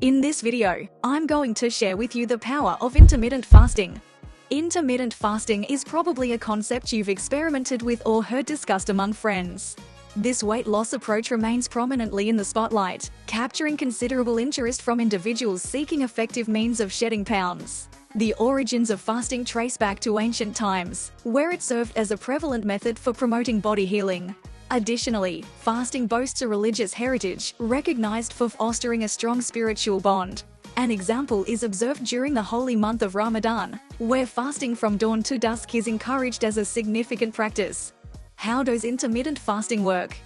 In this video, I'm going to share with you the power of intermittent fasting. Intermittent fasting is probably a concept you've experimented with or heard discussed among friends. This weight loss approach remains prominently in the spotlight, capturing considerable interest from individuals seeking effective means of shedding pounds. The origins of fasting trace back to ancient times, where it served as a prevalent method for promoting body healing. Additionally, fasting boasts a religious heritage, recognized for fostering a strong spiritual bond. An example is observed during the holy month of Ramadan, where fasting from dawn to dusk is encouraged as a significant practice. How does intermittent fasting work?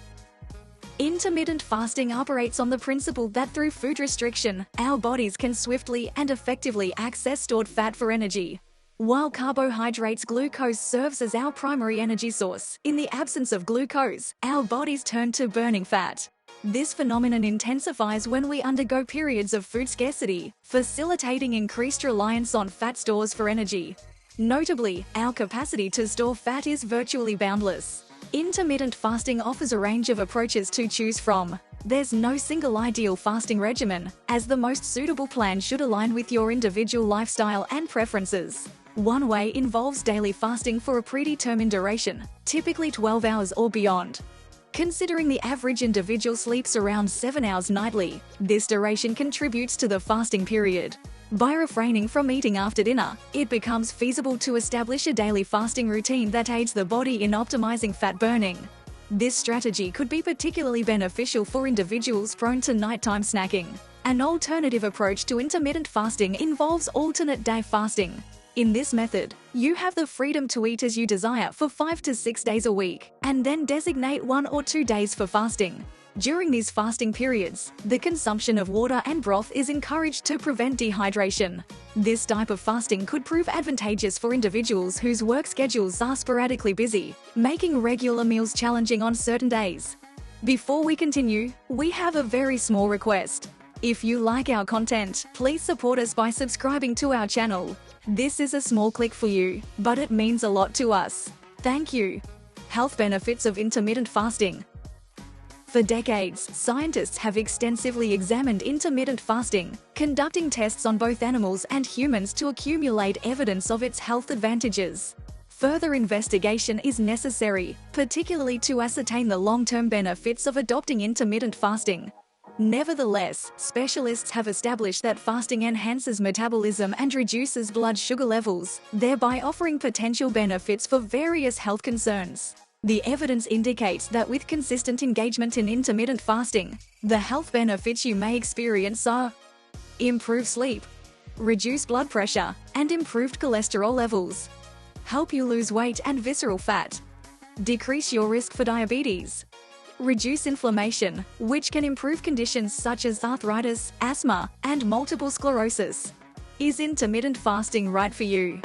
Intermittent fasting operates on the principle that through food restriction, our bodies can swiftly and effectively access stored fat for energy. While carbohydrates, glucose serves as our primary energy source, in the absence of glucose, our bodies turn to burning fat. This phenomenon intensifies when we undergo periods of food scarcity, facilitating increased reliance on fat stores for energy. Notably, our capacity to store fat is virtually boundless. Intermittent fasting offers a range of approaches to choose from. There's no single ideal fasting regimen, as the most suitable plan should align with your individual lifestyle and preferences. One way involves daily fasting for a predetermined duration, typically 12 hours or beyond. Considering the average individual sleeps around 7 hours nightly, this duration contributes to the fasting period. By refraining from eating after dinner, it becomes feasible to establish a daily fasting routine that aids the body in optimizing fat burning. This strategy could be particularly beneficial for individuals prone to nighttime snacking. An alternative approach to intermittent fasting involves alternate day fasting. In this method, you have the freedom to eat as you desire for 5 to 6 days a week, and then designate 1 or 2 days for fasting. During these fasting periods, the consumption of water and broth is encouraged to prevent dehydration. This type of fasting could prove advantageous for individuals whose work schedules are sporadically busy, making regular meals challenging on certain days. Before we continue, we have a very small request. If you like our content, please support us by subscribing to our channel. This is a small click for you, but it means a lot to us. Thank you. Health benefits of intermittent fasting. For decades, scientists have extensively examined intermittent fasting, conducting tests on both animals and humans to accumulate evidence of its health advantages. Further investigation is necessary, particularly to ascertain the long-term benefits of adopting intermittent fasting. Nevertheless, specialists have established that fasting enhances metabolism and reduces blood sugar levels, thereby offering potential benefits for various health concerns. The evidence indicates that with consistent engagement in intermittent fasting, the health benefits you may experience are improved sleep, reduced blood pressure, and improved cholesterol levels, help you lose weight and visceral fat, decrease your risk for diabetes, reduce inflammation, which can improve conditions such as arthritis, asthma, and multiple sclerosis. Is intermittent fasting right for you?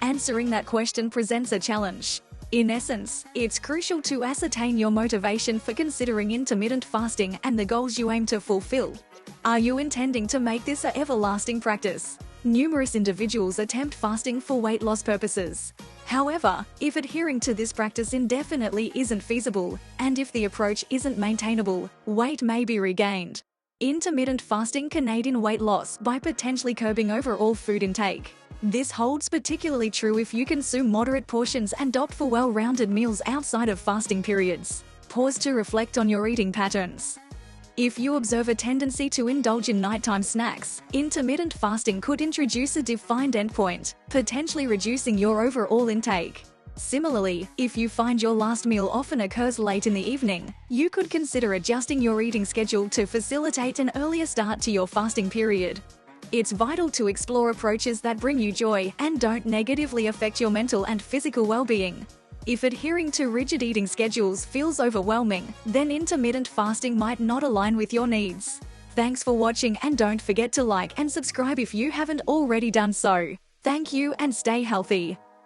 Answering that question presents a challenge. In essence, it's crucial to ascertain your motivation for considering intermittent fasting and the goals you aim to fulfill. Are you intending to make this an everlasting practice? Numerous individuals attempt fasting for weight loss purposes. However, if adhering to this practice indefinitely isn't feasible, and if the approach isn't maintainable, weight may be regained. Intermittent fasting can aid in weight loss by potentially curbing overall food intake. This holds particularly true if you consume moderate portions and opt for well-rounded meals outside of fasting periods. Pause to reflect on your eating patterns. If you observe a tendency to indulge in nighttime snacks, intermittent fasting could introduce a defined endpoint, potentially reducing your overall intake. Similarly, if you find your last meal often occurs late in the evening, you could consider adjusting your eating schedule to facilitate an earlier start to your fasting period. It's vital to explore approaches that bring you joy and don't negatively affect your mental and physical well-being. If adhering to rigid eating schedules feels overwhelming, then intermittent fasting might not align with your needs. Thanks for watching, and don't forget to like and subscribe if you haven't already done so. Thank you and stay healthy.